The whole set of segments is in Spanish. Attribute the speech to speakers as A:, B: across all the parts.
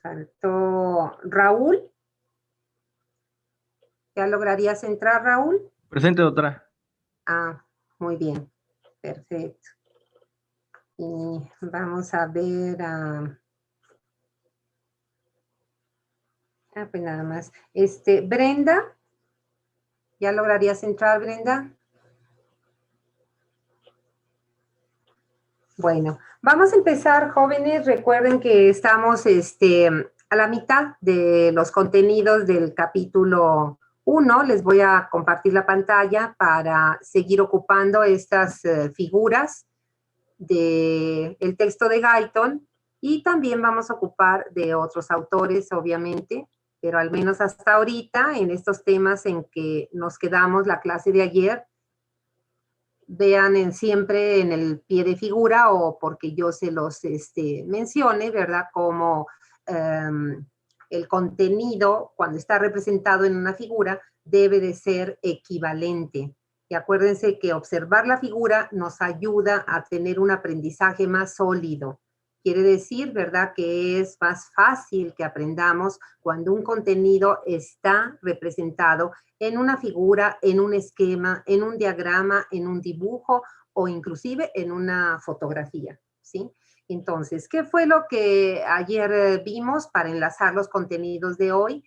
A: Faltó Raúl. ¿Ya lograrías entrar, Raúl?
B: Presente, doctora.
A: Ah, muy bien. Perfecto. Y vamos a ver pues nada más. Brenda. ¿Ya lograrías entrar, Brenda? Bueno, vamos a empezar, jóvenes. Recuerden que estamos a la mitad de los contenidos del capítulo 1. Les voy a compartir la pantalla para seguir ocupando estas figuras del texto de Guyton, y también vamos a ocupar de otros autores, obviamente, pero al menos hasta ahorita, en estos temas en que nos quedamos la clase de ayer, vean siempre en el pie de figura o porque yo se los mencione, ¿verdad? Como el contenido, cuando está representado en una figura, debe de ser equivalente. Y acuérdense que observar la figura nos ayuda a tener un aprendizaje más sólido. Quiere decir, ¿verdad?, que es más fácil que aprendamos cuando un contenido está representado en una figura, en un esquema, en un diagrama, en un dibujo o inclusive en una fotografía, ¿sí? Entonces, ¿qué fue lo que ayer vimos para enlazar los contenidos de hoy?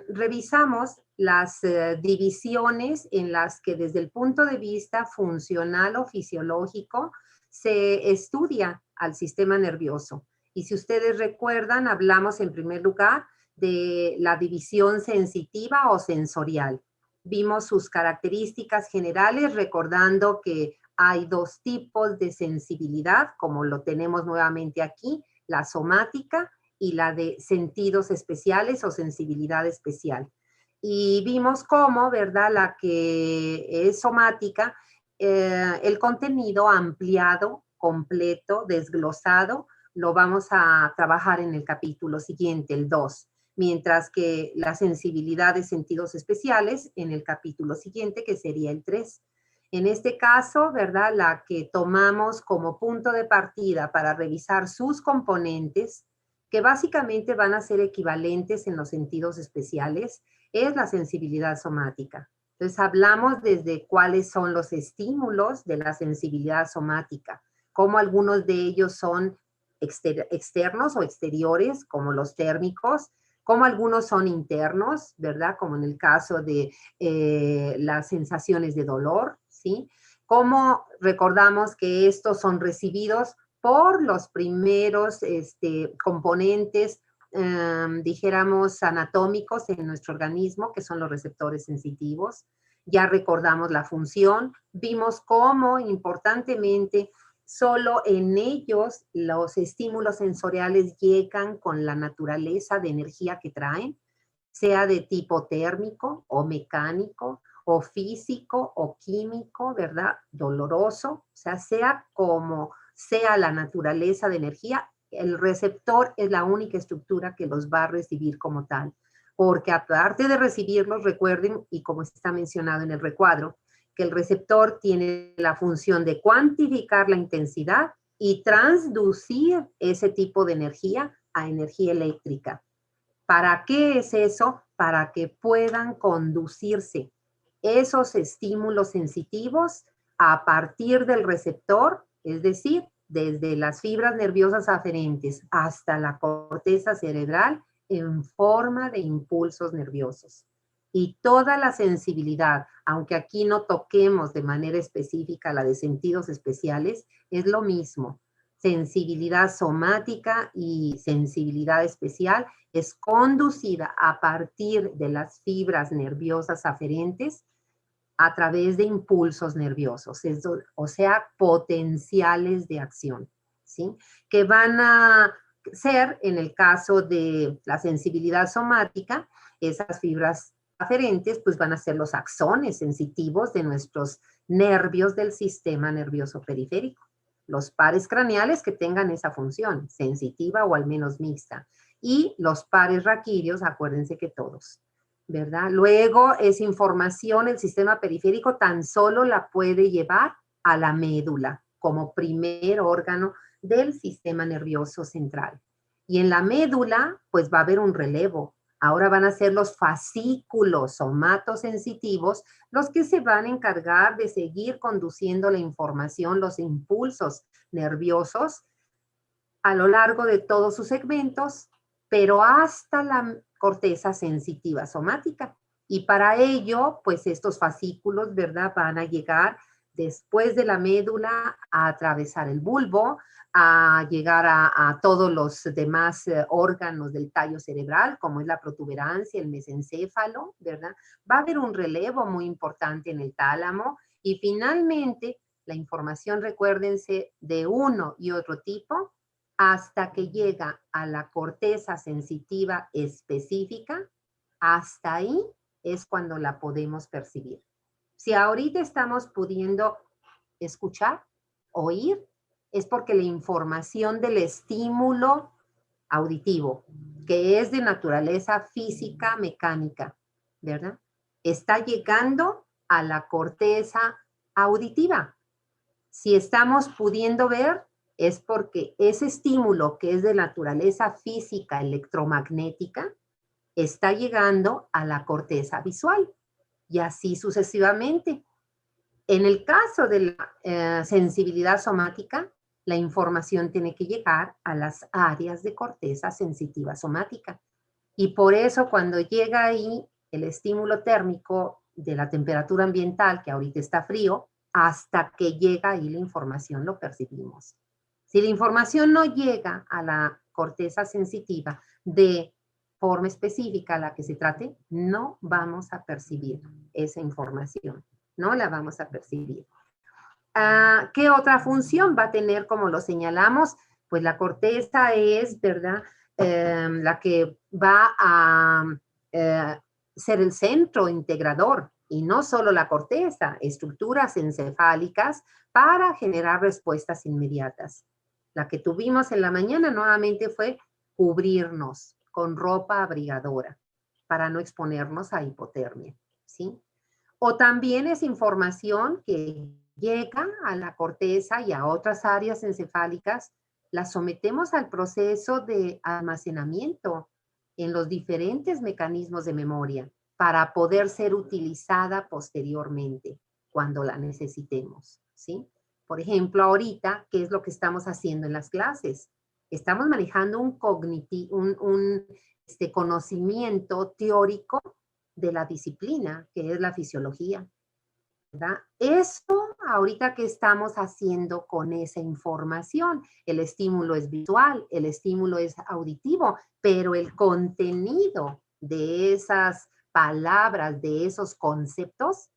A: Revisamos las divisiones en las que desde el punto de vista funcional o fisiológico se estudia al sistema nervioso. Y si ustedes recuerdan, hablamos en primer lugar de la división sensitiva o sensorial. Vimos sus características generales, recordando que hay dos tipos de sensibilidad, como lo tenemos nuevamente aquí, la somática y la de sentidos especiales o sensibilidad especial. Y vimos cómo, ¿verdad?, la que es somática, el contenido ampliado, completo, desglosado, lo vamos a trabajar en el capítulo siguiente, el 2, mientras que la sensibilidad de sentidos especiales en el capítulo siguiente, que sería el 3. En este caso, ¿verdad?, la que tomamos como punto de partida para revisar sus componentes, que básicamente van a ser equivalentes en los sentidos especiales, es la sensibilidad somática. Entonces, hablamos desde cuáles son los estímulos de la sensibilidad somática, cómo algunos de ellos son externos o exteriores, como los térmicos, como algunos son internos, ¿verdad? Como en el caso de las sensaciones de dolor, ¿sí? Como recordamos que estos son recibidos por los primeros componentes, dijéramos, anatómicos en nuestro organismo, que son los receptores sensitivos. Ya recordamos la función, vimos cómo importantemente solo en ellos los estímulos sensoriales llegan con la naturaleza de energía que traen, sea de tipo térmico o mecánico o físico o químico, ¿verdad? Doloroso, o sea como sea la naturaleza de energía, el receptor es la única estructura que los va a recibir como tal. Porque aparte de recibirlos, recuerden, y como está mencionado en el recuadro, que el receptor tiene la función de cuantificar la intensidad y transducir ese tipo de energía a energía eléctrica. ¿Para qué es eso? Para que puedan conducirse esos estímulos sensitivos a partir del receptor, es decir, desde las fibras nerviosas aferentes hasta la corteza cerebral en forma de impulsos nerviosos. Y toda la sensibilidad, aunque aquí no toquemos de manera específica la de sentidos especiales, es lo mismo. Sensibilidad somática y sensibilidad especial es conducida a partir de las fibras nerviosas aferentes a través de impulsos nerviosos, o sea, potenciales de acción, ¿sí? Que van a ser, en el caso de la sensibilidad somática, esas fibras aferentes, pues van a ser los axones sensitivos de nuestros nervios del sistema nervioso periférico. Los pares craneales que tengan esa función, sensitiva o al menos mixta. Y los pares raquídeos, acuérdense que todos, ¿verdad? Luego, esa información el sistema periférico tan solo la puede llevar a la médula como primer órgano del sistema nervioso central. Y en la médula, pues va a haber un relevo. Ahora van a ser los fascículos somatosensitivos los que se van a encargar de seguir conduciendo la información, los impulsos nerviosos a lo largo de todos sus segmentos, pero hasta la corteza sensitiva somática. Y para ello, pues estos fascículos, ¿verdad? Van a llegar después de la médula a atravesar el bulbo, a llegar a todos los demás órganos del tallo cerebral, como es la protuberancia, el mesencéfalo, ¿verdad? Va a haber un relevo muy importante en el tálamo y finalmente la información, recuérdense, de uno y otro tipo, hasta que llega a la corteza sensitiva específica, hasta ahí es cuando la podemos percibir. Si ahorita estamos pudiendo escuchar, oír, es porque la información del estímulo auditivo, que es de naturaleza física, mecánica, ¿verdad? Está llegando a la corteza auditiva. Si estamos pudiendo ver, es porque ese estímulo que es de naturaleza física electromagnética está llegando a la corteza visual y así sucesivamente. En el caso de la sensibilidad somática, la información tiene que llegar a las áreas de corteza sensitiva somática. Y por eso cuando llega ahí el estímulo térmico de la temperatura ambiental, que ahorita está frío, hasta que llega ahí la información lo percibimos. Si la información no llega a la corteza sensitiva de forma específica a la que se trate, no vamos a percibir esa información, no la vamos a percibir. ¿Qué otra función va a tener, como lo señalamos? Pues la corteza es, ¿verdad? La que va a ser el centro integrador y no solo la corteza, estructuras encefálicas para generar respuestas inmediatas. La que tuvimos en la mañana nuevamente fue cubrirnos con ropa abrigadora para no exponernos a hipotermia, ¿sí? O también es información que llega a la corteza y a otras áreas encefálicas, la sometemos al proceso de almacenamiento en los diferentes mecanismos de memoria para poder ser utilizada posteriormente cuando la necesitemos, ¿sí? Por ejemplo, ahorita, ¿qué es lo que estamos haciendo en las clases? Estamos manejando un conocimiento teórico de la disciplina, que es la fisiología, ¿verdad? Eso ahorita que estamos haciendo con esa información, el estímulo es visual, el estímulo es auditivo, pero el contenido de esas palabras, de esos conceptos,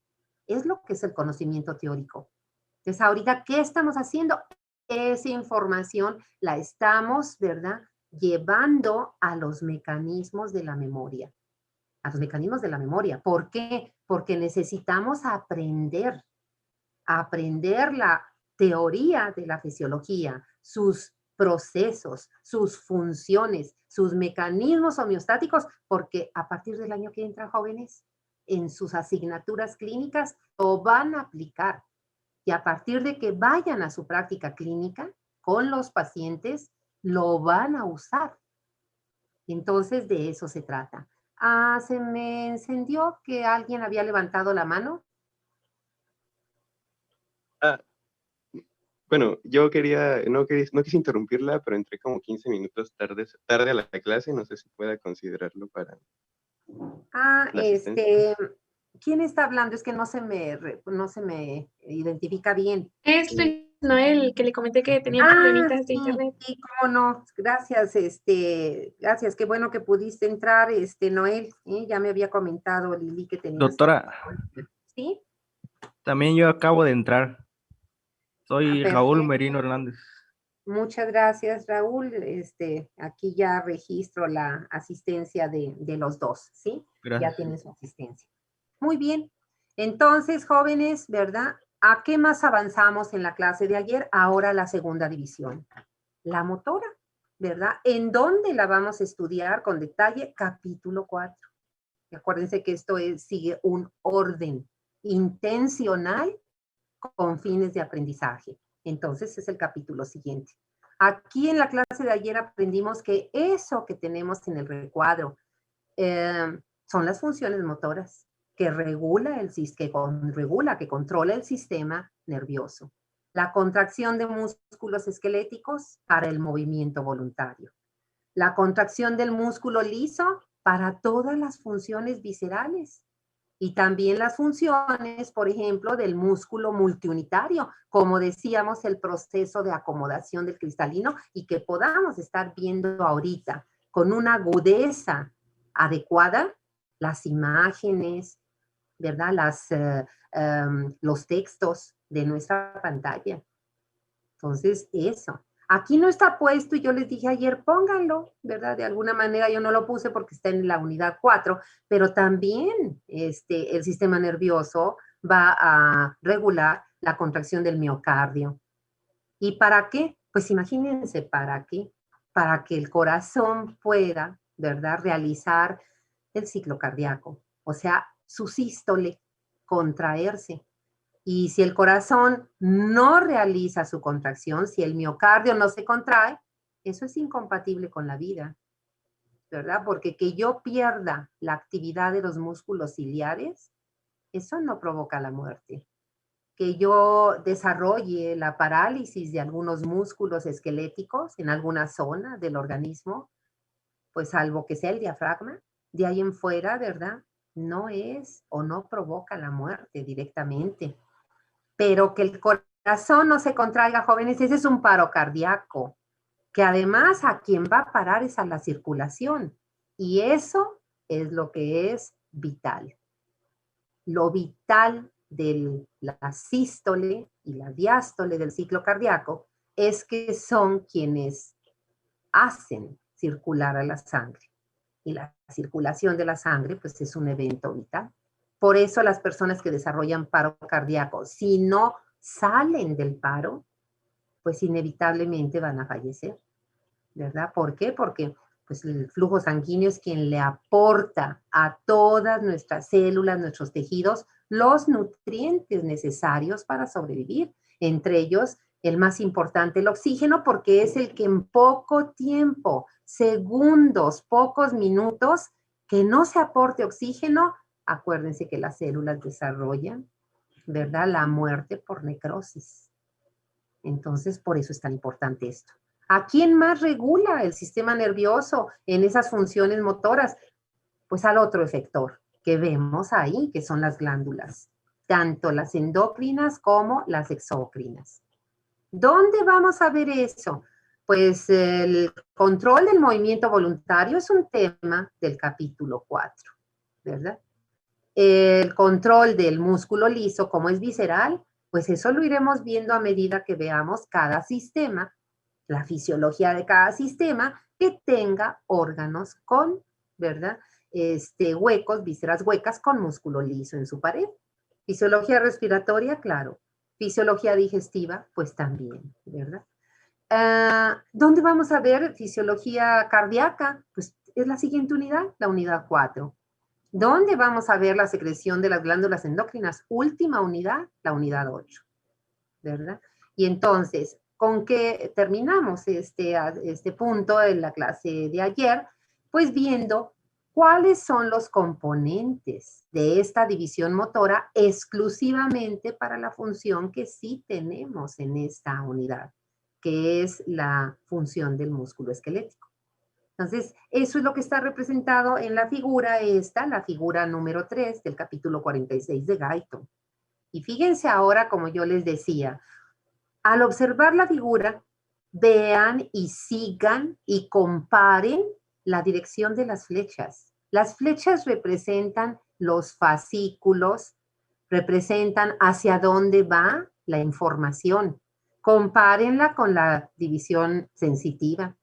A: es lo que es el conocimiento teórico. Entonces, ahorita, ¿qué estamos haciendo? Esa información la estamos, ¿verdad? Llevando a los mecanismos de la memoria. A los mecanismos de la memoria. ¿Por qué? Porque necesitamos aprender la teoría de la fisiología, sus procesos, sus funciones, sus mecanismos homeostáticos, porque a partir del año que entra, jóvenes, en sus asignaturas clínicas lo van a aplicar. Y a partir de que vayan a su práctica clínica con los pacientes, lo van a usar. Entonces, de eso se trata. Se me encendió que alguien había levantado la mano.
B: Ah, bueno, yo no quise interrumpirla, pero entré como 15 minutos tarde a la clase, no sé si pueda considerarlo para la asistencia.
A: ¿Quién está hablando? Es que no se me identifica bien.
C: Soy Noel, que le comenté que tenía problemitas de internet.
A: Sí, cómo no. Gracias, gracias. Qué bueno que pudiste entrar, Noel. Ya me había comentado Lili que tenías.
D: Doctora,
A: ¿Sí?
D: también yo acabo de entrar. Soy Raúl
A: Perfecto.
D: Merino Hernández.
A: Muchas gracias, Raúl. Aquí ya registro la asistencia de los dos, ¿sí?
D: Gracias.
A: Ya tienen su asistencia. Muy bien. Entonces, jóvenes, ¿verdad? ¿A qué más avanzamos en la clase de ayer? Ahora la segunda división. La motora, ¿verdad? ¿En dónde la vamos a estudiar con detalle? Capítulo 4. Y acuérdense que esto sigue un orden intencional con fines de aprendizaje. Entonces es el capítulo siguiente. Aquí en la clase de ayer aprendimos que eso que tenemos en el recuadro son las funciones motoras que que controla el sistema nervioso. La contracción de músculos esqueléticos para el movimiento voluntario. La contracción del músculo liso para todas las funciones viscerales. Y también las funciones, por ejemplo, del músculo multiunitario, como decíamos, el proceso de acomodación del cristalino y que podamos estar viendo ahorita con una agudeza adecuada las imágenes, ¿verdad? Los textos de nuestra pantalla. Entonces, eso. Aquí no está puesto y yo les dije ayer, pónganlo, ¿verdad? De alguna manera yo no lo puse porque está en la unidad 4, pero también el sistema nervioso va a regular la contracción del miocardio. ¿Y para qué? Pues imagínense, ¿para qué? Para que el corazón pueda, ¿verdad? Realizar el ciclo cardíaco, o sea, su sístole, contraerse. Y si el corazón no realiza su contracción, si el miocardio no se contrae, eso es incompatible con la vida, ¿verdad? Porque que yo pierda la actividad de los músculos ciliares, eso no provoca la muerte. Que yo desarrolle la parálisis de algunos músculos esqueléticos en alguna zona del organismo, pues salvo que sea el diafragma, de ahí en fuera, ¿verdad? No es o no provoca la muerte directamente. Pero que el corazón no se contraiga, jóvenes, ese es un paro cardíaco, que además a quien va a parar es a la circulación. Y eso es lo que es vital. Lo vital de la sístole y la diástole del ciclo cardíaco es que son quienes hacen circular a la sangre. Y la circulación de la sangre, pues es un evento vital. Por eso las personas que desarrollan paro cardíaco, si no salen del paro, pues inevitablemente van a fallecer, ¿verdad? ¿Por qué? Porque pues el flujo sanguíneo es quien le aporta a todas nuestras células, nuestros tejidos, los nutrientes necesarios para sobrevivir. Entre ellos, el más importante, el oxígeno, porque es el que en poco tiempo, segundos, pocos minutos, que no se aporte oxígeno, acuérdense que las células desarrollan, ¿verdad? La muerte por necrosis. Entonces, por eso es tan importante esto. ¿A quién más regula el sistema nervioso en esas funciones motoras? Pues al otro efector que vemos ahí, que son las glándulas, tanto las endocrinas como las exócrinas. ¿Dónde vamos a ver eso? Pues el control del movimiento voluntario es un tema del capítulo 4, ¿verdad? El control del músculo liso, como es visceral, pues eso lo iremos viendo a medida que veamos cada sistema, la fisiología de cada sistema que tenga órganos con, ¿verdad? Huecos, vísceras huecas con músculo liso en su pared. Fisiología respiratoria, claro. Fisiología digestiva, pues también, ¿verdad? ¿Dónde vamos a ver fisiología cardíaca? Pues es la siguiente unidad, la unidad 4. ¿Dónde vamos a ver la secreción de las glándulas endócrinas? Última unidad, la unidad 8, ¿verdad? Y entonces, ¿con qué terminamos este punto en la clase de ayer? Pues viendo cuáles son los componentes de esta división motora exclusivamente para la función que sí tenemos en esta unidad, que es la función del músculo esquelético. Entonces, eso es lo que está representado en la figura esta, la figura número 3 del capítulo 46 de Guyton. Y fíjense ahora, como yo les decía, al observar la figura, vean y sigan y comparen la dirección de las flechas. Las flechas representan los fascículos, representan hacia dónde va la información. Compárenla con la división sensitiva,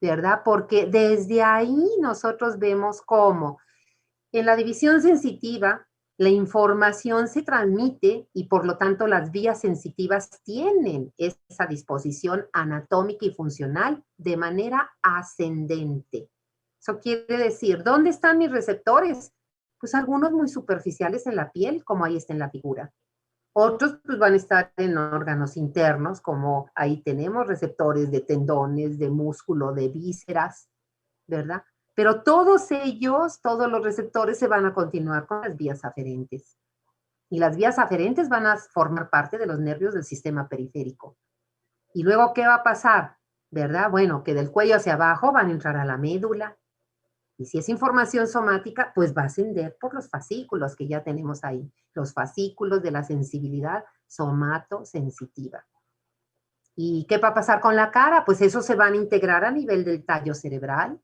A: ¿verdad? Porque desde ahí nosotros vemos cómo en la división sensitiva la información se transmite y por lo tanto las vías sensitivas tienen esa disposición anatómica y funcional de manera ascendente. Eso quiere decir, ¿dónde están mis receptores? Pues algunos muy superficiales en la piel, como ahí está en la figura. Otros pues, van a estar en órganos internos, como ahí tenemos receptores de tendones, de músculo, de vísceras, ¿verdad? Pero todos ellos, todos los receptores se van a continuar con las vías aferentes. Y las vías aferentes van a formar parte de los nervios del sistema periférico. ¿Y luego qué va a pasar? ¿Verdad? Bueno, que del cuello hacia abajo van a entrar a la médula. Y si es información somática, pues va a ascender por los fascículos que ya tenemos ahí. Los fascículos de la sensibilidad somatosensitiva. ¿Y qué va a pasar con la cara? Pues eso se van a integrar a nivel del tallo cerebral,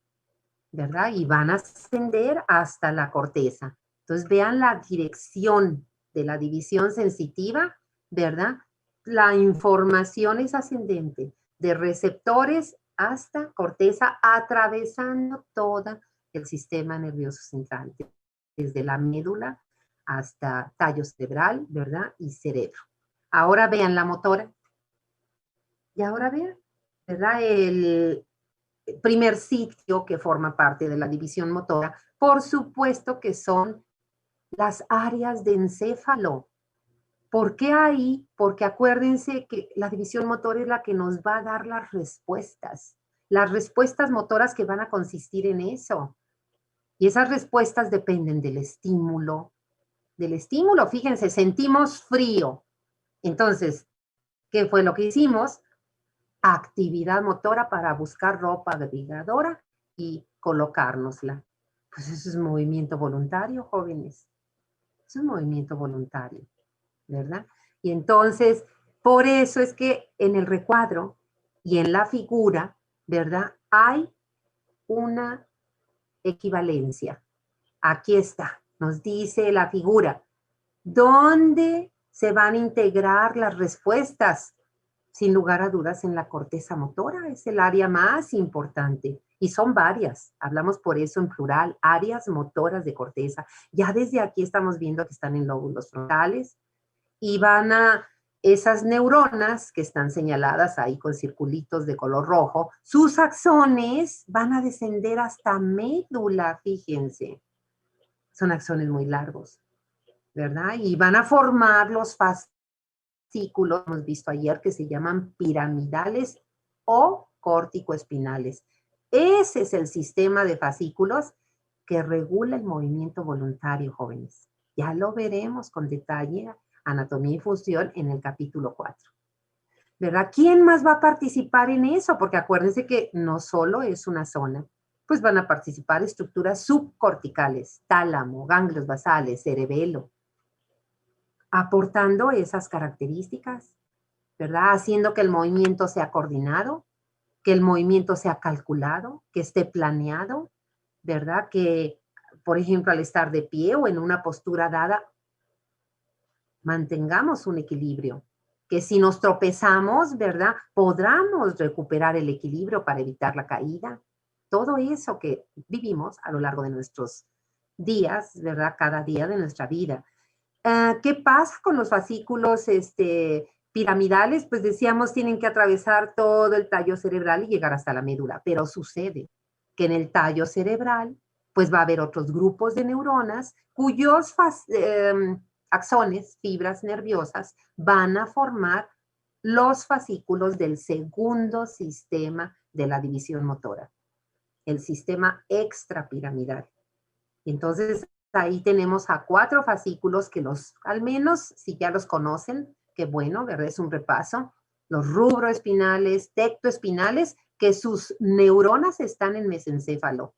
A: ¿verdad? Y van a ascender hasta la corteza. Entonces vean la dirección de la división sensitiva, ¿verdad? La información es ascendente, de receptores hasta corteza, atravesando todo el sistema nervioso central, desde la médula hasta tallo cerebral, ¿verdad? Y cerebro. Ahora vean la motora. Y ahora vean, ¿verdad? El primer sitio que forma parte de la división motora, por supuesto que son las áreas de encéfalo. ¿Por qué ahí? Porque acuérdense que la división motora es la que nos va a dar las respuestas motoras que van a consistir en eso. Y esas respuestas dependen del estímulo. Fíjense, sentimos frío. Entonces, ¿qué fue lo que hicimos? Actividad motora para buscar ropa abrigadora y colocárnosla. Pues eso es movimiento voluntario, jóvenes. Es un movimiento voluntario, ¿verdad? Y entonces, por eso es que en el recuadro y en la figura, ¿verdad? Hay una equivalencia. Aquí está, nos dice la figura. ¿Dónde se van a integrar las respuestas? Sin lugar a dudas, en la corteza motora, es el área más importante. Y son varias, hablamos por eso en plural, áreas motoras de corteza. Ya desde aquí estamos viendo que están en lóbulos frontales y van a esas neuronas que están señaladas ahí con circulitos de color rojo, sus axones van a descender hasta médula, fíjense. Son axones muy largos, ¿verdad? Y van a formar los fascículos, hemos visto ayer, que se llaman piramidales o corticoespinales. Ese es el sistema de fascículos que regula el movimiento voluntario, jóvenes. Ya lo veremos con detalle, anatomía y función, en el capítulo 4. ¿Verdad? ¿Quién más va a participar en eso? Porque acuérdense que no solo es una zona, pues van a participar estructuras subcorticales, tálamo, ganglios basales, cerebelo, aportando esas características, ¿verdad? Haciendo que el movimiento sea coordinado, que el movimiento sea calculado, que esté planeado, ¿verdad? Que, por ejemplo, al estar de pie o en una postura dada, mantengamos un equilibrio. Que si nos tropezamos, ¿verdad? Podamos recuperar el equilibrio para evitar la caída. Todo eso que vivimos a lo largo de nuestros días, ¿verdad? Cada día de nuestra vida. ¿Qué pasa con los fascículos piramidales? Pues decíamos, tienen que atravesar todo el tallo cerebral y llegar hasta la médula, pero sucede que en el tallo cerebral, pues va a haber otros grupos de neuronas cuyos axones, fibras nerviosas, van a formar los fascículos del segundo sistema de la división motora, el sistema extrapiramidal. Entonces, ahí tenemos a 4 fascículos que al menos, si ya los conocen, qué bueno, ¿verdad? Es un repaso. Los rubroespinales, tectoespinales, que sus neuronas están en mesencéfalo.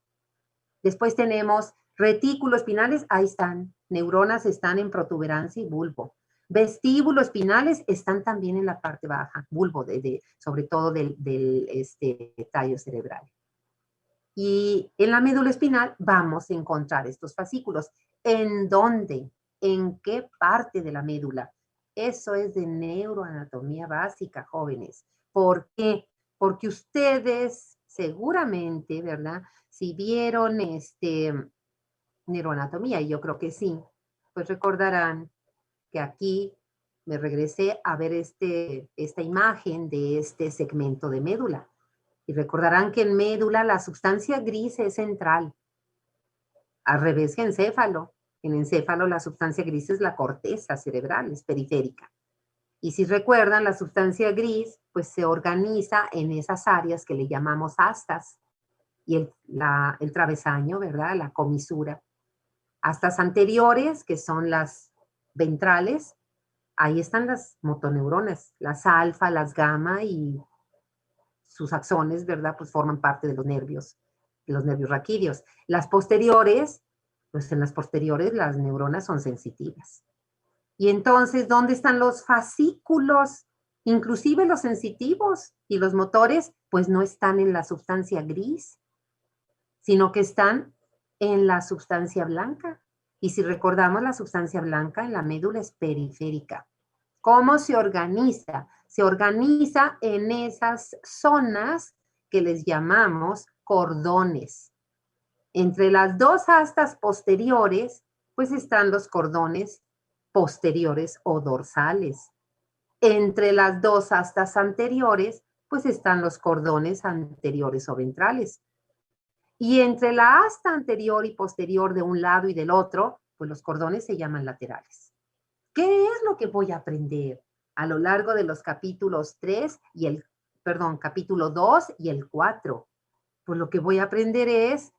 A: Después tenemos retículoespinales, ahí están. Neuronas están en protuberancia y bulbo. Vestíbuloespinales están también en la parte baja, bulbo, sobre todo del tallo cerebral. Y en la médula espinal vamos a encontrar estos fascículos. ¿En dónde? ¿En qué parte de la médula? Eso es de neuroanatomía básica, jóvenes. ¿Por qué? Porque ustedes seguramente, ¿verdad? Si vieron neuroanatomía, y yo creo que sí, pues recordarán que aquí me regresé a ver esta imagen de este segmento de médula. Y recordarán que en médula la sustancia gris es central, al revés que encéfalo. En el encéfalo la sustancia gris es la corteza cerebral, es periférica. Y si recuerdan, la sustancia gris pues se organiza en esas áreas que le llamamos astas y el travesaño, ¿verdad? La comisura. Astas anteriores, que son las ventrales, ahí están las motoneuronas, las alfa, las gamma y sus axones, ¿verdad? Pues forman parte de los nervios raquídeos. Las posteriores, pues en las posteriores las neuronas son sensitivas. Y entonces, ¿dónde están los fascículos? Inclusive los sensitivos y los motores, pues no están en la sustancia gris, sino que están en la sustancia blanca. Y si recordamos, la sustancia blanca en la médula es periférica. ¿Cómo se organiza? Se organiza en esas zonas que les llamamos cordones. Entre las dos astas posteriores, pues están los cordones posteriores o dorsales. Entre las dos astas anteriores, pues están los cordones anteriores o ventrales. Y entre la asta anterior y posterior de un lado y del otro, pues los cordones se llaman laterales. ¿Qué es lo que voy a aprender a lo largo de los capítulos 3 y capítulo 2 y el 4? Pues lo que voy a aprender es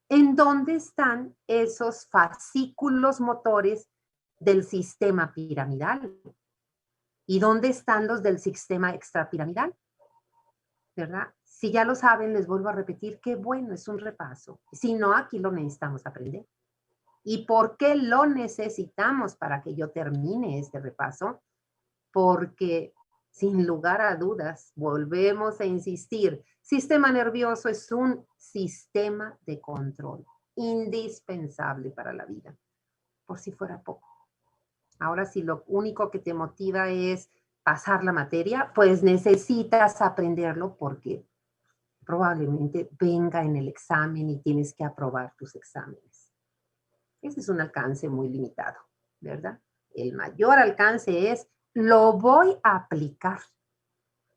A: en dónde están esos fascículos motores del sistema piramidal y dónde están los del sistema extrapiramidal, ¿verdad? Si ya lo saben, les vuelvo a repetir, qué bueno, es un repaso. Si no, aquí lo necesitamos aprender. ¿Y por qué lo necesitamos para que yo termine este repaso? Porque, sin lugar a dudas, volvemos a insistir, sistema nervioso es un sistema de control indispensable para la vida, por si fuera poco. Ahora, si lo único que te motiva es pasar la materia, pues necesitas aprenderlo porque probablemente venga en el examen y tienes que aprobar tus exámenes. Ese es un alcance muy limitado, ¿verdad? El mayor alcance es, lo voy a aplicar.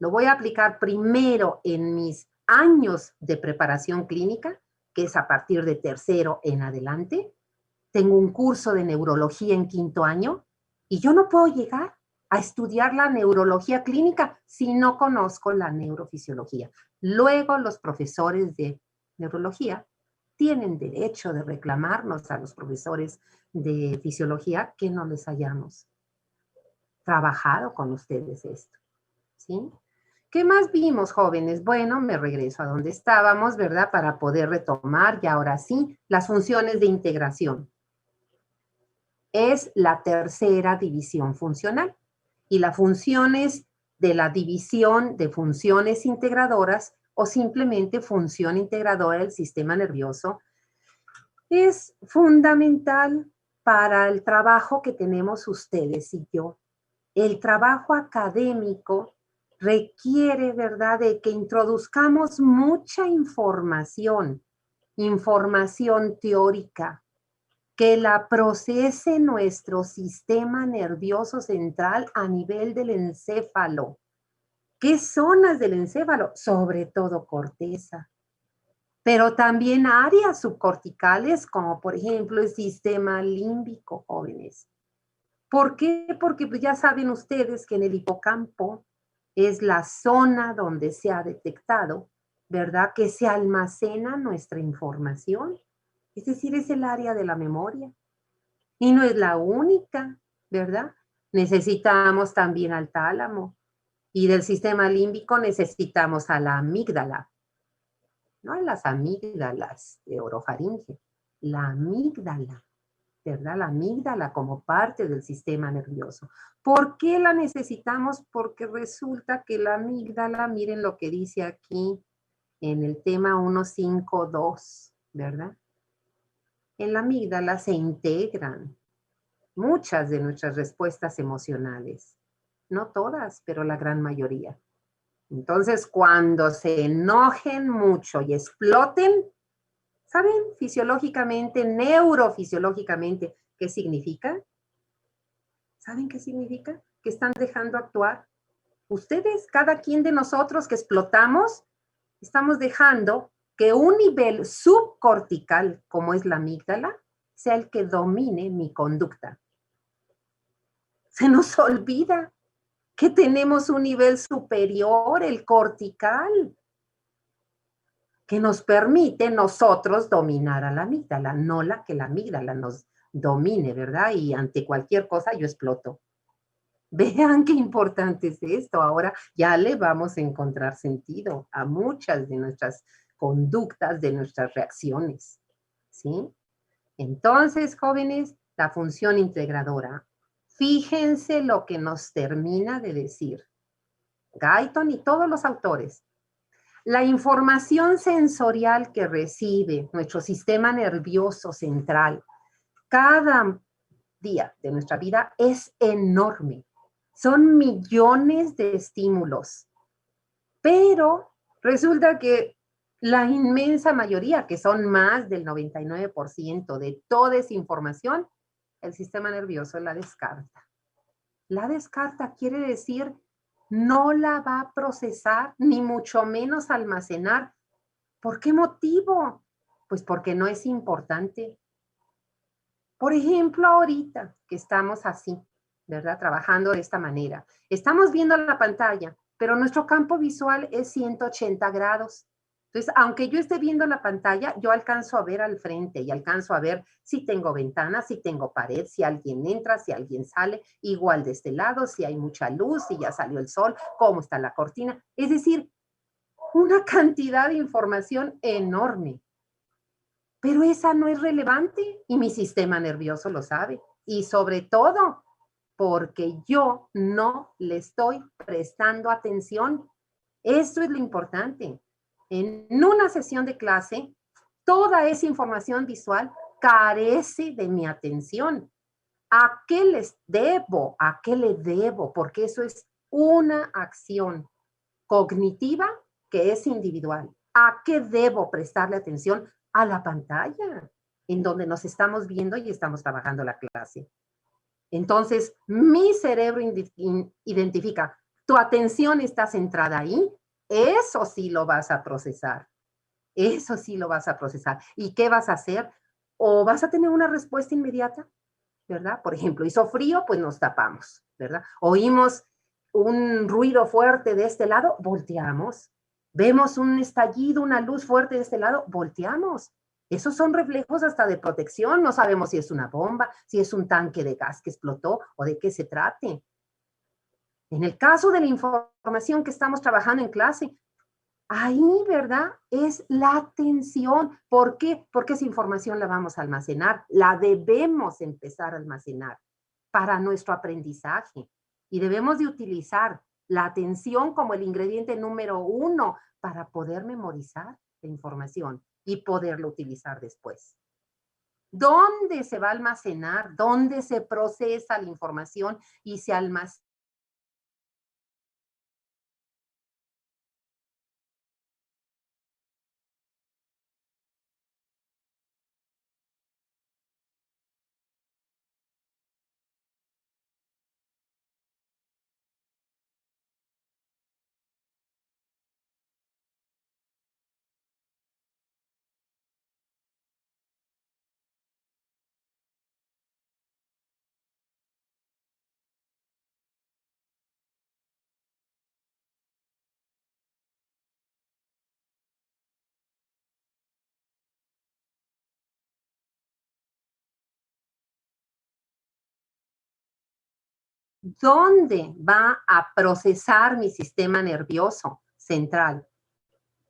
A: Lo voy a aplicar primero en mis años de preparación clínica, que es a partir de tercero en adelante. Tengo un curso de neurología en quinto año y yo no puedo llegar a estudiar la neurología clínica si no conozco la neurofisiología. Luego los profesores de neurología tienen derecho de reclamarnos a los profesores de fisiología que no les hayamos trabajado con ustedes esto, ¿sí? ¿Qué más vimos, jóvenes? Bueno, me regreso a donde estábamos, ¿verdad? Para poder retomar, y ahora sí, las funciones de integración. Es la tercera división funcional. Y las funciones de la división de funciones integradoras o simplemente función integradora del sistema nervioso es fundamental para el trabajo que tenemos ustedes y yo. El trabajo académico requiere, ¿verdad?, de que introduzcamos mucha información teórica, que la procese nuestro sistema nervioso central a nivel del encéfalo. ¿Qué zonas del encéfalo? Sobre todo corteza. Pero también áreas subcorticales, como por ejemplo el sistema límbico, jóvenes. ¿Por qué? Porque pues ya saben ustedes que en el hipocampo es la zona donde se ha detectado, ¿verdad?, que se almacena nuestra información. Es decir, es el área de la memoria. Y no es la única, ¿verdad? Necesitamos también al tálamo. Y del sistema límbico necesitamos a la amígdala. No a las amígdalas de orofaringe, la amígdala, ¿verdad? La amígdala como parte del sistema nervioso. ¿Por qué la necesitamos? Porque resulta que la amígdala, miren lo que dice aquí en el tema 152, ¿verdad? En la amígdala se integran muchas de nuestras respuestas emocionales. No todas, pero la gran mayoría. Entonces, cuando se enojen mucho y exploten, ¿saben fisiológicamente, neurofisiológicamente, qué significa? ¿Saben qué significa? Que están dejando actuar. Ustedes, cada quien de nosotros que explotamos, estamos dejando que un nivel subcortical, como es la amígdala, sea el que domine mi conducta. Se nos olvida que tenemos un nivel superior, el cortical, que nos permite nosotros dominar a la amígdala, no que la amígdala nos domine, ¿verdad? Y ante cualquier cosa yo exploto. Vean qué importante es esto. Ahora ya le vamos a encontrar sentido a muchas de nuestras conductas, de nuestras reacciones, ¿sí? Entonces, jóvenes, la función integradora. Fíjense lo que nos termina de decir Guyton y todos los autores. La información sensorial que recibe nuestro sistema nervioso central cada día de nuestra vida es enorme. Son millones de estímulos. Pero resulta que la inmensa mayoría, que son más del 99% de toda esa información, el sistema nervioso la descarta. La descarta quiere decir no la va a procesar, ni mucho menos almacenar. ¿Por qué motivo? Pues porque no es importante. Por ejemplo, ahorita que estamos así, ¿verdad? Trabajando de esta manera. Estamos viendo la pantalla, pero nuestro campo visual es 180 grados. Entonces, aunque yo esté viendo la pantalla, yo alcanzo a ver al frente y alcanzo a ver si tengo ventana, si tengo pared, si alguien entra, si alguien sale, igual de este lado, si hay mucha luz, si ya salió el sol, cómo está la cortina. Es decir, una cantidad de información enorme. Pero esa no es relevante y mi sistema nervioso lo sabe. Y sobre todo, porque yo no le estoy prestando atención. Eso es lo importante. En una sesión de clase, toda esa información visual carece de mi atención. ¿A qué les debo? ¿A qué le debo? Porque eso es una acción cognitiva que es individual. ¿A qué debo prestarle atención? A la pantalla, en donde nos estamos viendo y estamos trabajando la clase. Entonces, mi cerebro identifica, tu atención está centrada ahí, eso sí lo vas a procesar. Eso sí lo vas a procesar. ¿Y qué vas a hacer? O vas a tener una respuesta inmediata, ¿verdad? Por ejemplo, hizo frío, pues nos tapamos, ¿verdad? Oímos un ruido fuerte de este lado, volteamos. Vemos un estallido, una luz fuerte de este lado, volteamos. Esos son reflejos hasta de protección. No sabemos si es una bomba, si es un tanque de gas que explotó o de qué se trate. En el caso de la información que estamos trabajando en clase, ahí, ¿verdad? Es la atención. ¿Por qué? Porque esa información la vamos a almacenar. La debemos empezar a almacenar para nuestro aprendizaje. Y debemos de utilizar la atención como el ingrediente número 1 para poder memorizar la información y poderlo utilizar después. ¿Dónde se va a almacenar? ¿Dónde se procesa la información y se almacena? ¿Dónde va a procesar mi sistema nervioso central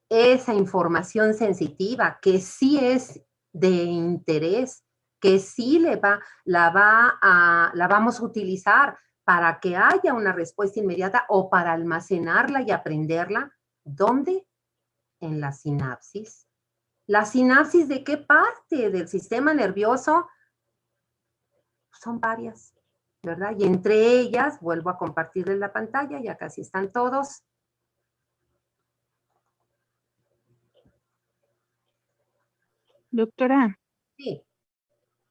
A: esa información sensitiva que sí es de interés, que sí la vamos a utilizar para que haya una respuesta inmediata o para almacenarla y aprenderla? ¿Dónde? En la sinapsis. ¿La sinapsis de qué parte del sistema nervioso? Son varias, ¿verdad? Y entre ellas, vuelvo a compartirles la pantalla, ya casi están todos.
E: Doctora.
A: Sí.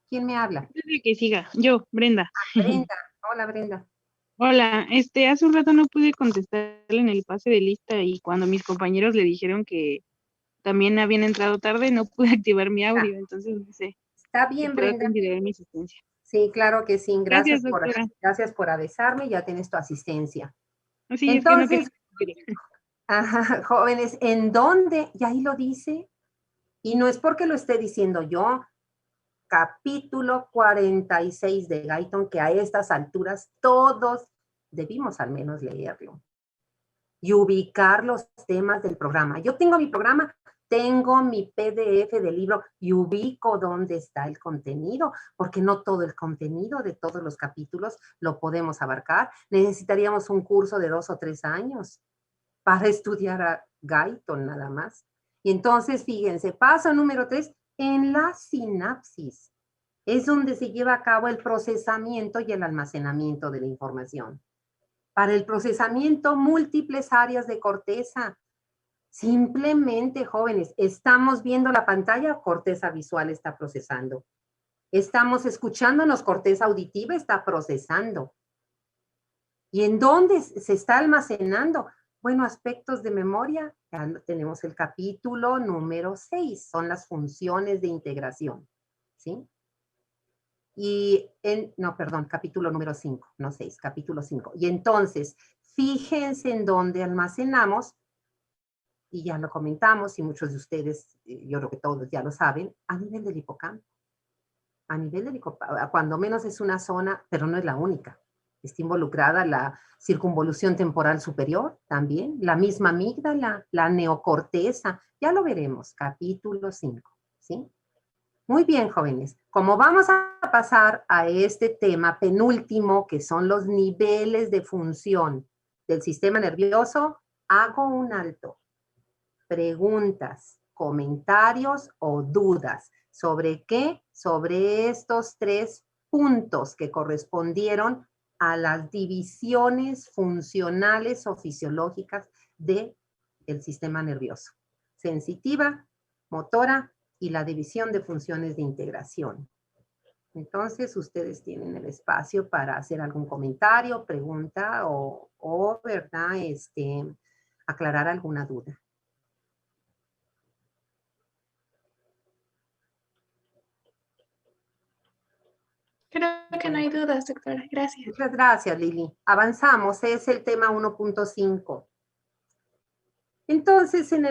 A: ¿Quién me habla?
E: Antes de que siga, yo, Brenda.
A: Brenda. Hola, Brenda.
E: Hola, hace un rato no pude contestarle en el pase de lista y cuando mis compañeros le dijeron que también habían entrado tarde, no pude activar mi audio, entonces no sé.
A: Está bien, Brenda.
E: Considerar mi asistencia.
A: Sí, claro que sí.
E: Gracias, doctora.
A: Gracias por avisarme, ya tienes tu asistencia.
E: Sí,
A: Entonces,
E: es que no quería.
A: Ajá, jóvenes, ¿en dónde? Y ahí lo dice. Y no es porque lo esté diciendo yo. Capítulo 46 de Guyton, que a estas alturas todos debimos al menos leerlo y ubicar los temas del programa. Yo tengo mi programa, tengo mi PDF del libro y ubico dónde está el contenido, porque no todo el contenido de todos los capítulos lo podemos abarcar. Necesitaríamos un curso de 2 o 3 años para estudiar a Guyton nada más. Y entonces, fíjense, paso número 3, en la sinapsis. Es donde se lleva a cabo el procesamiento y el almacenamiento de la información. Para el procesamiento, múltiples áreas de corteza. Simplemente, jóvenes, estamos viendo la pantalla, corteza visual está procesando. Estamos escuchándonos, corteza auditiva está procesando. ¿Y en dónde se está almacenando? Bueno, aspectos de memoria, ya tenemos el capítulo número 6, son las funciones de integración, ¿sí? Y capítulo número 5, no 6, capítulo 5. Y entonces, fíjense en dónde almacenamos, y ya lo comentamos, y muchos de ustedes, yo creo que todos ya lo saben, a nivel del hipocampo. A nivel del hipocampo, cuando menos es una zona, pero no es la única. Está involucrada la circunvolución temporal superior también, la misma amígdala, la neocorteza, ya lo veremos, capítulo 5, ¿sí? Muy bien, jóvenes. Como vamos a pasar a este tema penúltimo, que son los niveles de función del sistema nervioso, hago un alto. Preguntas, comentarios o dudas. ¿Sobre qué? Sobre estos 3 puntos que correspondieron a las divisiones funcionales o fisiológicas del sistema nervioso. Sensitiva, motora y la división de funciones de integración. Entonces, ustedes tienen el espacio para hacer algún comentario, pregunta o ¿verdad? Aclarar alguna duda.
C: Creo que no hay dudas, doctora. Gracias.
A: Muchas gracias, Lili. Avanzamos, es el tema 1.5. Entonces, en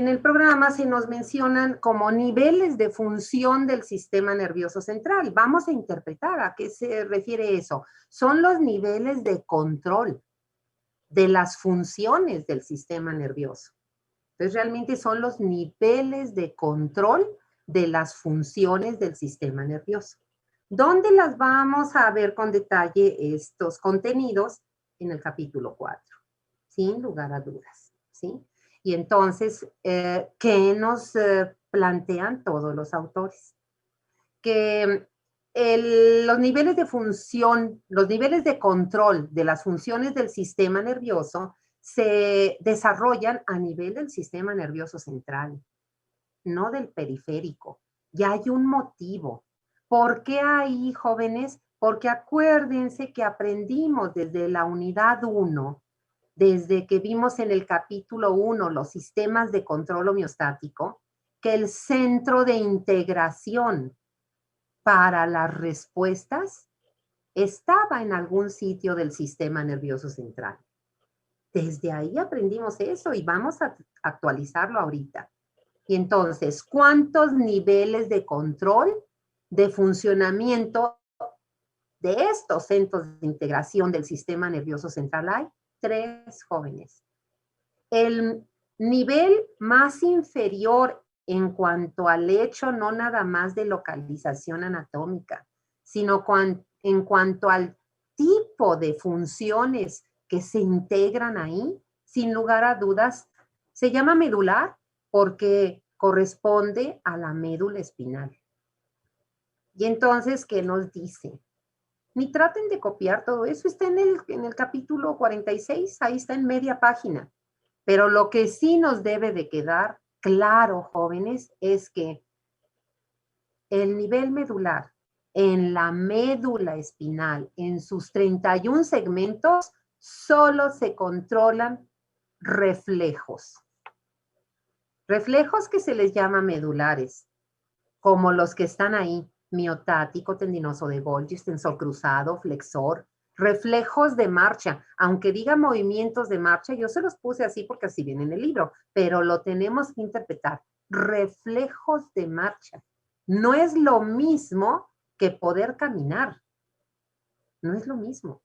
A: el programa se nos mencionan como niveles de función del sistema nervioso central. Vamos a interpretar a qué se refiere eso. Son los niveles de control de las funciones del sistema nervioso. Entonces, realmente son los niveles de control de las funciones del sistema nervioso. ¿Dónde las vamos a ver con detalle estos contenidos? En el capítulo 4, sin lugar a dudas, ¿sí? Y entonces, ¿qué nos plantean todos los autores? Que los niveles de función, los niveles de control de las funciones del sistema nervioso se desarrollan a nivel del sistema nervioso central, no del periférico. Y hay un motivo. ¿Por qué ahí, jóvenes? Porque acuérdense que aprendimos desde la unidad 1, desde que vimos en el capítulo 1 los sistemas de control homeostático, que el centro de integración para las respuestas estaba en algún sitio del sistema nervioso central. Desde ahí aprendimos eso y vamos a actualizarlo ahorita. Y entonces, ¿cuántos niveles de control de funcionamiento de estos centros de integración del sistema nervioso central hay? 3, jóvenes. El nivel más inferior en cuanto al hecho no nada más de localización anatómica, sino en cuanto al tipo de funciones que se integran ahí, sin lugar a dudas, se llama medular porque corresponde a la médula espinal. Y entonces, ¿qué nos dice? Ni traten de copiar todo eso, está en el capítulo 46, ahí está en media página. Pero lo que sí nos debe de quedar claro, jóvenes, es que el nivel medular en la médula espinal, en sus 31 segmentos, solo se controlan reflejos. Reflejos que se les llama medulares, como los que están ahí. miotático, tendinoso de Golgi, extensor cruzado, flexor, reflejos de marcha. Aunque diga movimientos de marcha, yo se los puse así porque así viene en el libro, pero lo tenemos que interpretar. Reflejos de marcha. No es lo mismo que poder caminar. No es lo mismo.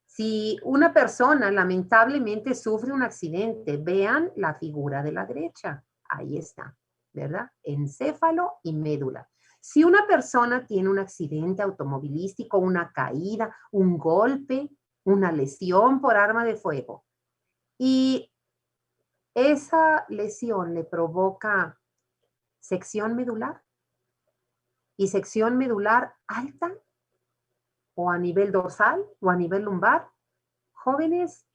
A: Si una persona lamentablemente sufre un accidente, vean la figura de la derecha. Ahí está, ¿verdad? Encéfalo y médula. Si una persona tiene un accidente automovilístico, una caída, un golpe, una lesión por arma de fuego, y esa lesión le provoca sección medular, y sección medular alta, o a nivel dorsal, o a nivel lumbar, jóvenes,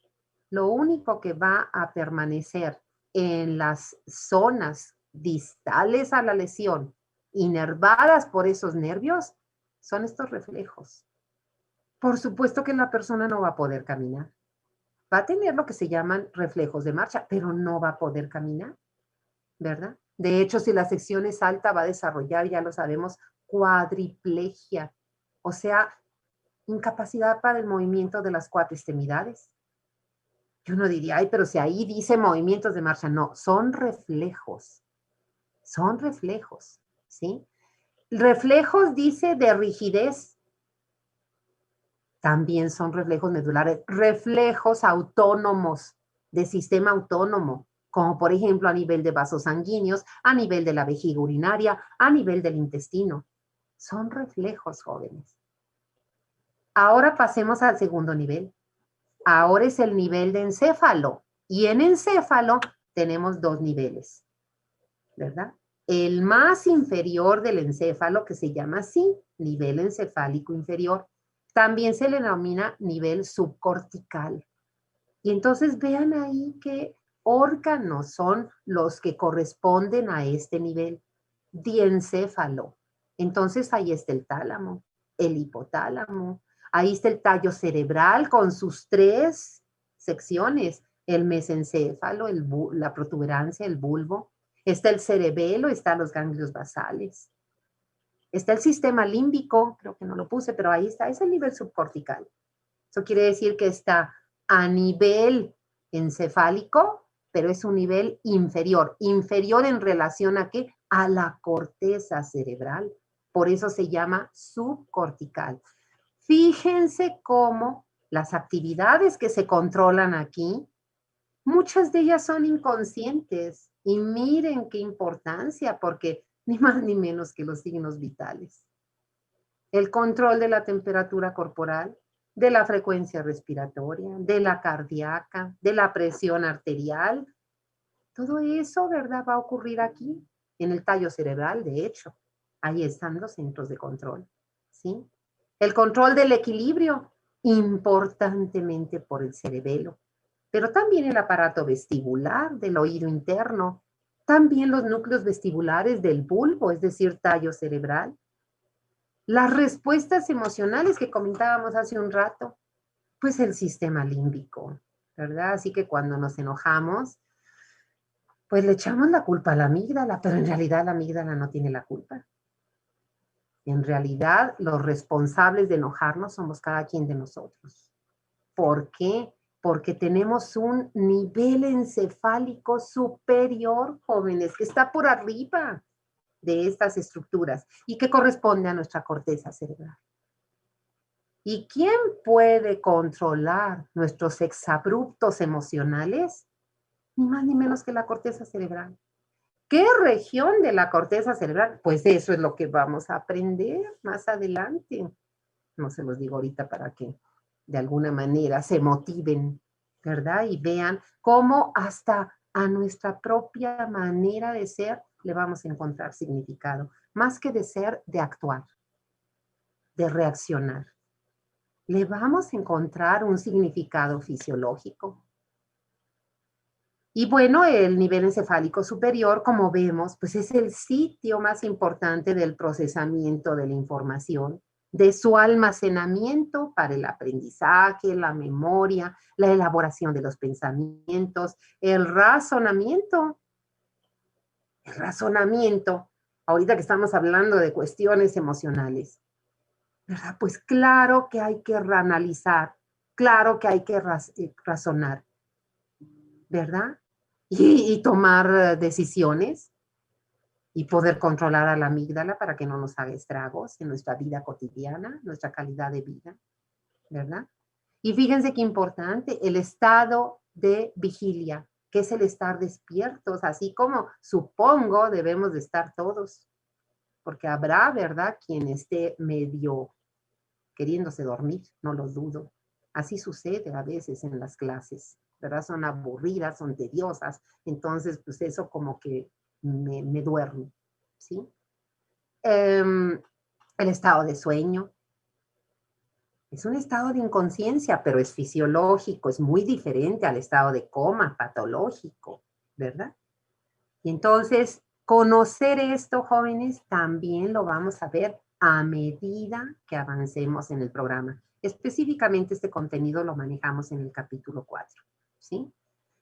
A: lo único que va a permanecer en las zonas distales a la lesión, inervadas por esos nervios, son estos reflejos. Por supuesto que la persona no va a poder caminar. Va a tener lo que se llaman reflejos de marcha, pero no va a poder caminar, ¿verdad? De hecho, si la sección es alta, va a desarrollar, ya lo sabemos, cuadriplegia, o sea, incapacidad para el movimiento de las 4 extremidades. Y uno diría, ay, pero si ahí dice movimientos de marcha. No, son reflejos, ¿sí? Reflejos dice de rigidez, también son reflejos medulares, reflejos autónomos, de sistema autónomo, como por ejemplo a nivel de vasos sanguíneos, a nivel de la vejiga urinaria, a nivel del intestino. Son reflejos, jóvenes. Ahora pasemos al segundo nivel. Ahora es el nivel de encéfalo. Y en encéfalo tenemos 2 niveles, ¿verdad? El más inferior del encéfalo, que se llama así, nivel encefálico inferior, también se le denomina nivel subcortical. Y entonces vean ahí qué órganos son los que corresponden a este nivel. Diencéfalo. Entonces ahí está el tálamo, el hipotálamo. Ahí está el tallo cerebral con sus 3 secciones. El mesencéfalo, la protuberancia, el bulbo. Está el cerebelo, están los ganglios basales. Está el sistema límbico, creo que no lo puse, pero ahí está, es el nivel subcortical. Eso quiere decir que está a nivel encefálico, pero es un nivel inferior. ¿Inferior en relación a qué? A la corteza cerebral. Por eso se llama subcortical. Fíjense cómo las actividades que se controlan aquí, muchas de ellas son inconscientes. Y miren qué importancia, porque ni más ni menos que los signos vitales. El control de la temperatura corporal, de la frecuencia respiratoria, de la cardíaca, de la presión arterial. Todo eso, ¿verdad? Va a ocurrir aquí, en el tallo cerebral, de hecho. Ahí están los centros de control, ¿sí? El control del equilibrio, importantemente por el cerebelo, pero también el aparato vestibular del oído interno, también los núcleos vestibulares del bulbo, es decir, tallo cerebral. Las respuestas emocionales que comentábamos hace un rato, pues el sistema límbico, ¿verdad? Así que cuando nos enojamos, pues le echamos la culpa a la amígdala, pero en realidad la amígdala no tiene la culpa. En realidad, los responsables de enojarnos somos cada quien de nosotros. ¿Por qué? Porque tenemos un nivel encefálico superior, jóvenes, que está por arriba de estas estructuras y que corresponde a nuestra corteza cerebral. ¿Y quién puede controlar nuestros exabruptos emocionales? Ni más ni menos que la corteza cerebral. ¿Qué región de la corteza cerebral? Pues eso es lo que vamos a aprender más adelante. No se los digo ahorita para que de alguna manera se motiven, ¿verdad? Y vean cómo hasta a nuestra propia manera de ser le vamos a encontrar significado. Más que de ser, de actuar, de reaccionar. Le vamos a encontrar un significado fisiológico. Y bueno, el nivel encefálico superior, como vemos, pues es el sitio más importante del procesamiento de la información, de su almacenamiento para el aprendizaje, la memoria, la elaboración de los pensamientos, el razonamiento. El razonamiento ahorita que estamos hablando de cuestiones emocionales, ¿verdad? Pues claro que hay que analizar, claro que hay que razonar, ¿verdad? Y tomar decisiones y poder controlar a la amígdala para que no nos haga estragos en nuestra vida cotidiana, nuestra calidad de vida, ¿verdad? Y fíjense qué importante, el estado de vigilia, que es el estar despiertos, así como supongo debemos de estar todos, porque habrá, ¿verdad?, quien esté medio queriéndose dormir, no lo dudo. Así sucede a veces en las clases, ¿verdad? Son aburridas, son tediosas, entonces pues eso como que me duerme, ¿sí? El estado de sueño. Es un estado de inconsciencia, pero es fisiológico, es muy diferente al estado de coma patológico, ¿verdad? Y entonces, conocer esto, jóvenes, también lo vamos a ver a medida que avancemos en el programa. Específicamente este contenido lo manejamos en el capítulo 4, ¿sí?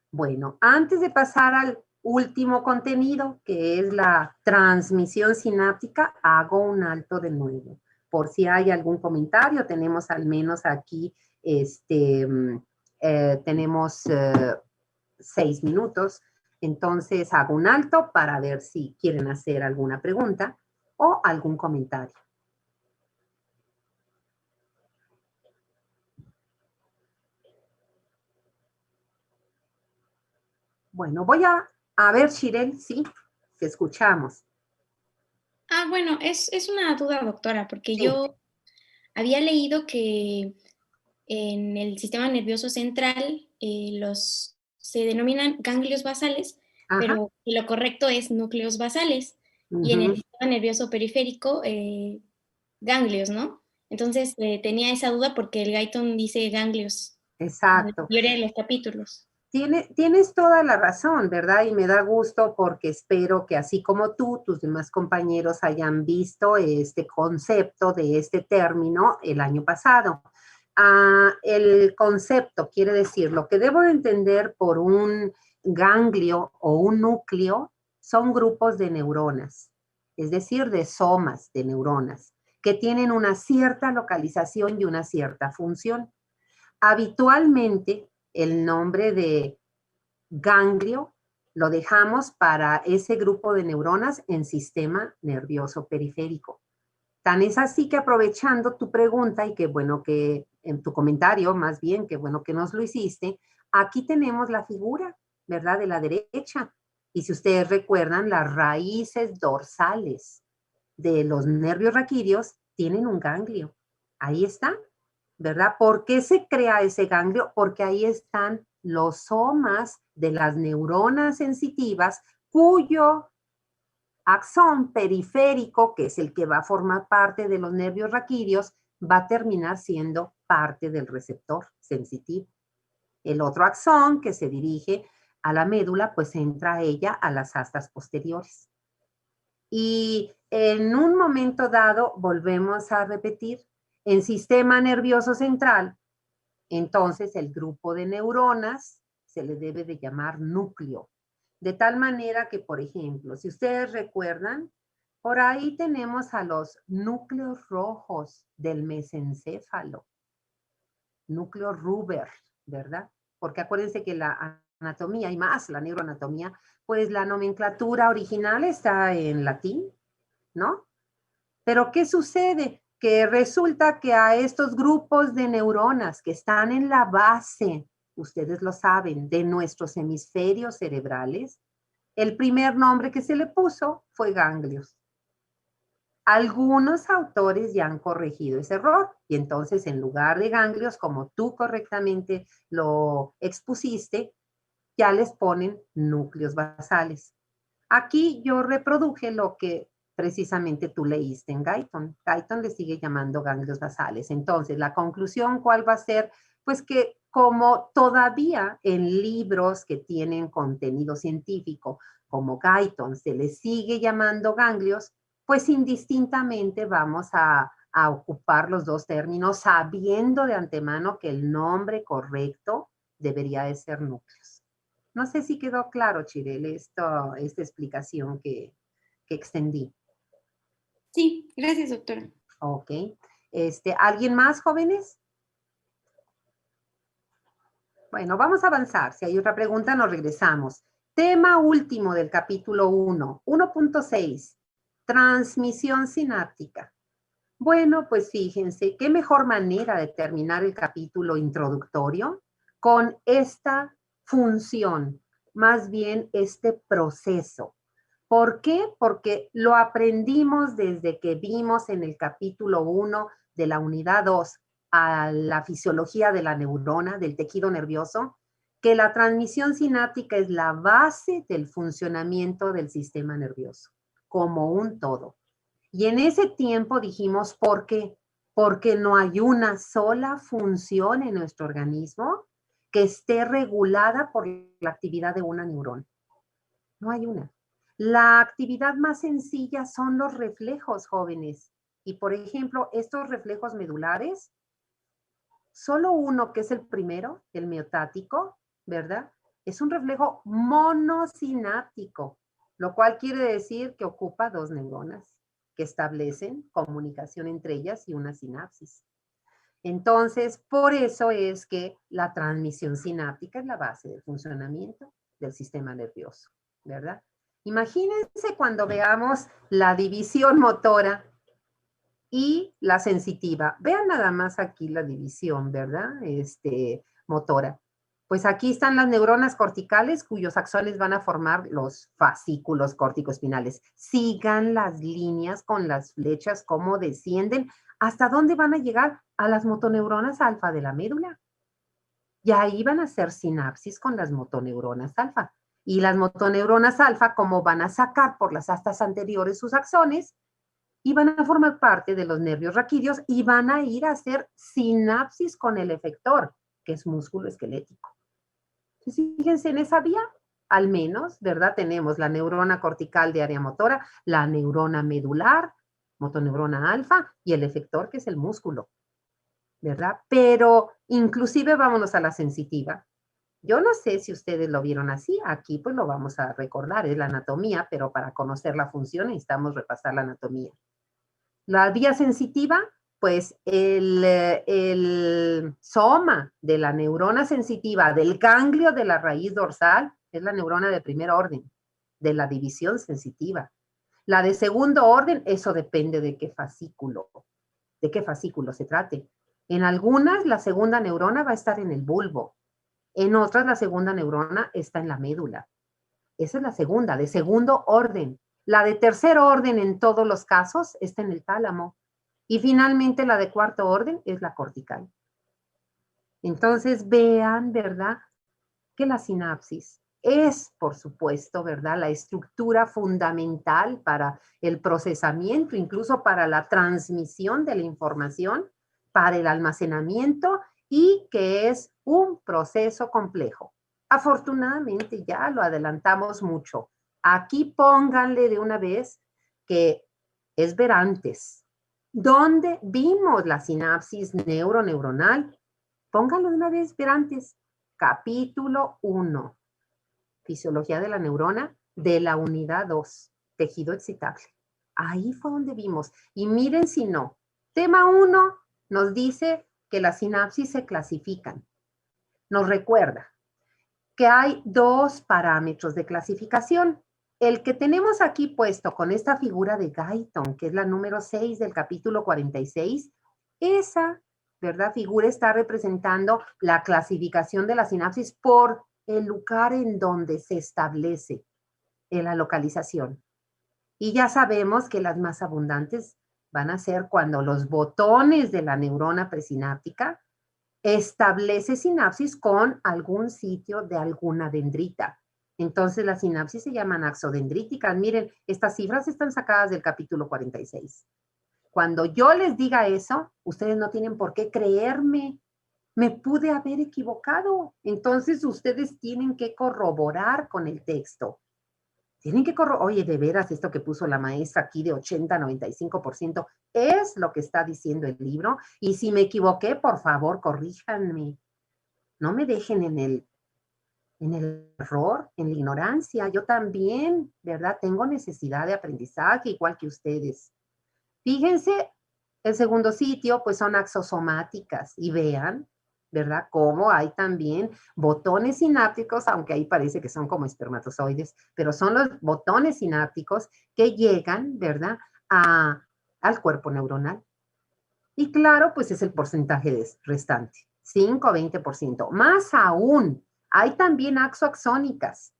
A: Bueno, antes de pasar al último contenido, que es la transmisión sináptica, hago un alto de nuevo. Por si hay algún comentario, tenemos al menos aquí, tenemos 6 minutos. Entonces hago un alto para ver si quieren hacer alguna pregunta o algún comentario. Bueno, voy a ver, Shirel, sí, te escuchamos.
C: Bueno, es una duda, doctora, porque
A: Sí.
C: yo había leído que en el sistema nervioso central se denominan ganglios basales,
A: Ajá.
C: pero lo correcto es núcleos basales. Y en el sistema nervioso periférico, ganglios, ¿no? Entonces tenía esa duda porque el Guyton dice ganglios.
A: Exacto.
C: En la mayoría de los capítulos.
A: Tienes toda la razón, ¿verdad? Y me da gusto porque espero que así como tú, tus demás compañeros hayan visto este concepto de este término el año pasado. El concepto quiere decir lo que debo de entender por un ganglio o un núcleo son grupos de neuronas, es decir, de somas de neuronas que tienen una cierta localización y una cierta función. Habitualmente, el nombre de ganglio lo dejamos para ese grupo de neuronas en sistema nervioso periférico. Tan es así que aprovechando tu pregunta y que bueno que en tu comentario, más bien, que bueno que nos lo hiciste, aquí tenemos la figura, ¿verdad? De la derecha. Y si ustedes recuerdan, las raíces dorsales de los nervios raquídeos tienen un ganglio. Ahí está, ¿verdad? ¿Por qué se crea ese ganglio? Porque ahí están los somas de las neuronas sensitivas cuyo axón periférico, que es el que va a formar parte de los nervios raquídeos, va a terminar siendo parte del receptor sensitivo. El otro axón que se dirige a la médula, pues entra a ella a las astas posteriores. Y en un momento dado, volvemos a repetir, en sistema nervioso central, entonces el grupo de neuronas se le debe de llamar núcleo. De tal manera que, por ejemplo, si ustedes recuerdan, por ahí tenemos a los núcleos rojos del mesencéfalo, núcleo Ruber, ¿verdad? Porque acuérdense que la anatomía y más la neuroanatomía, pues la nomenclatura original está en latín, ¿no? Pero ¿qué sucede? Que resulta que a estos grupos de neuronas que están en la base, ustedes lo saben, de nuestros hemisferios cerebrales, el primer nombre que se le puso fue ganglios. Algunos autores ya han corregido ese error y entonces en lugar de ganglios, como tú correctamente lo expusiste, ya les ponen núcleos basales. Aquí yo reproduje lo que precisamente tú leíste en Guyton. Guyton le sigue llamando ganglios basales. Entonces, la conclusión, ¿cuál va a ser? Pues que como todavía en libros que tienen contenido científico, como Guyton, se les sigue llamando ganglios, pues indistintamente vamos a ocupar los dos términos sabiendo de antemano que el nombre correcto debería de ser núcleos. No sé si quedó claro, Chirel, esta explicación que extendí.
C: Sí, gracias, doctora.
A: Ok. ¿Alguien más, jóvenes? Bueno, vamos a avanzar. Si hay otra pregunta, nos regresamos. Tema último del capítulo 1, 1.6, transmisión sináptica. Bueno, pues fíjense, qué mejor manera de terminar el capítulo introductorio con esta función, más bien este proceso. ¿Por qué? Porque lo aprendimos desde que vimos en el capítulo 1 de la unidad 2 a la fisiología de la neurona, del tejido nervioso, que la transmisión sináptica es la base del funcionamiento del sistema nervioso, como un todo. Y en ese tiempo dijimos, ¿por qué? Porque no hay una sola función en nuestro organismo que esté regulada por la actividad de una neurona. No hay una. La actividad más sencilla son los reflejos, jóvenes. Y por ejemplo, estos reflejos medulares, solo uno que es el primero, el miotático, ¿verdad? Es un reflejo monosináptico, lo cual quiere decir que ocupa 2 neuronas que establecen comunicación entre ellas y una sinapsis. Entonces, por eso es que la transmisión sináptica es la base del funcionamiento del sistema nervioso, ¿verdad? Imagínense cuando veamos la división motora y la sensitiva. Vean nada más aquí la división, ¿verdad? Motora. Pues aquí están las neuronas corticales cuyos axones van a formar los fascículos corticoespinales. Sigan las líneas con las flechas, cómo descienden, hasta dónde van a llegar a las motoneuronas alfa de la médula. Y ahí van a hacer sinapsis con las motoneuronas alfa. Y las motoneuronas alfa, como van a sacar por las astas anteriores sus axones, y van a formar parte de los nervios raquídeos y van a ir a hacer sinapsis con el efector, que es músculo esquelético. Entonces, fíjense en esa vía, al menos, ¿verdad? Tenemos la neurona cortical de área motora, la neurona medular, motoneurona alfa, y el efector, que es el músculo, ¿verdad? Pero inclusive vámonos a la sensitiva. Yo no sé si ustedes lo vieron así, aquí pues lo vamos a recordar, es la anatomía, pero para conocer la función necesitamos repasar la anatomía. La vía sensitiva, pues el soma de la neurona sensitiva del ganglio de la raíz dorsal es la neurona de primer orden, de la división sensitiva. La de segundo orden, eso depende de qué fascículo se trate. En algunas, la segunda neurona va a estar en el bulbo. En otras, la segunda neurona está en la médula. Esa es la segunda, de segundo orden. La de tercer orden en todos los casos está en el tálamo. Y finalmente la de cuarto orden es la cortical. Entonces vean, ¿verdad? Que la sinapsis es, por supuesto, ¿verdad? La estructura fundamental para el procesamiento, incluso para la transmisión de la información, para el almacenamiento y que es un proceso complejo. Afortunadamente ya lo adelantamos mucho. Aquí pónganle de una vez que es ver antes. ¿Dónde vimos la sinapsis neuroneuronal? Pónganlo de una vez ver antes. Capítulo 1. Fisiología de la neurona de la unidad 2. Tejido excitable. Ahí fue donde vimos. Y miren si no. Tema 1 nos dice que las sinapsis se clasifican. Nos recuerda que hay 2 parámetros de clasificación. El que tenemos aquí puesto con esta figura de Guyton, que es la número 6 del capítulo 46, esa, ¿verdad? Figura está representando la clasificación de la sinapsis por el lugar en donde se establece en la localización. Y ya sabemos que las más abundantes van a ser cuando los botones de la neurona presináptica establece sinapsis con algún sitio de alguna dendrita. Entonces las sinapsis se llaman axodendríticas. Miren, estas cifras están sacadas del capítulo 46. Cuando yo les diga eso, ustedes no tienen por qué creerme. Me pude haber equivocado. Entonces ustedes tienen que corroborar con el texto. Tienen que corroborar, oye, de veras, esto que puso la maestra aquí de 80, 95%, es lo que está diciendo el libro. Y si me equivoqué, por favor, corríjanme. No me dejen en el error, en la ignorancia. Yo también, ¿verdad? Tengo necesidad de aprendizaje, igual que ustedes. Fíjense, el segundo sitio, pues son axosomáticas. Y vean, ¿verdad? Cómo hay también botones sinápticos, aunque ahí parece que son como espermatozoides, pero son los botones sinápticos que llegan, ¿verdad? Al cuerpo neuronal. Y claro, pues es el porcentaje restante, 5 a 20%. Más aún, hay también axoaxónicas.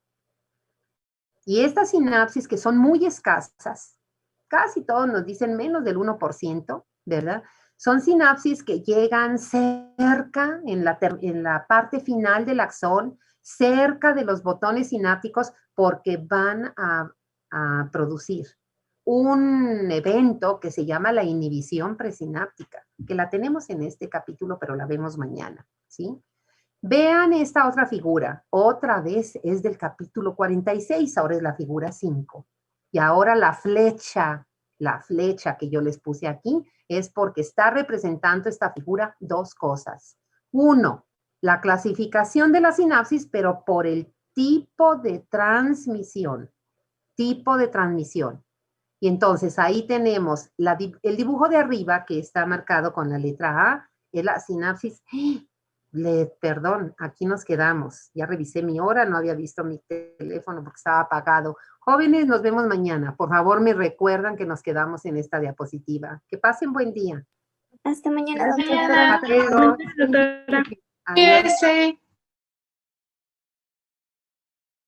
A: Y estas sinapsis que son muy escasas, casi todos nos dicen menos del 1%, ¿verdad? Son sinapsis que llegan cerca, en la parte final del axón, cerca de los botones sinápticos, porque van a producir un evento que se llama la inhibición presináptica, que la tenemos en este capítulo, pero la vemos mañana, ¿sí? Vean esta otra figura, otra vez es del capítulo 46, ahora es la figura 5. Y ahora la flecha que yo les puse aquí, es porque está representando esta figura dos cosas. Uno, la clasificación de la sinapsis, pero por el tipo de transmisión. Tipo de transmisión. Y entonces ahí tenemos el dibujo de arriba que está marcado con la letra A, es la sinapsis. Perdón, aquí nos quedamos. Ya revisé mi hora, no había visto mi teléfono porque estaba apagado. Jóvenes, nos vemos mañana. Por favor, me recuerdan que nos quedamos en esta diapositiva. Que pasen buen día.
F: Hasta mañana,
A: Hasta
F: doctora.
A: luego.
E: Doctora.
A: Adiós.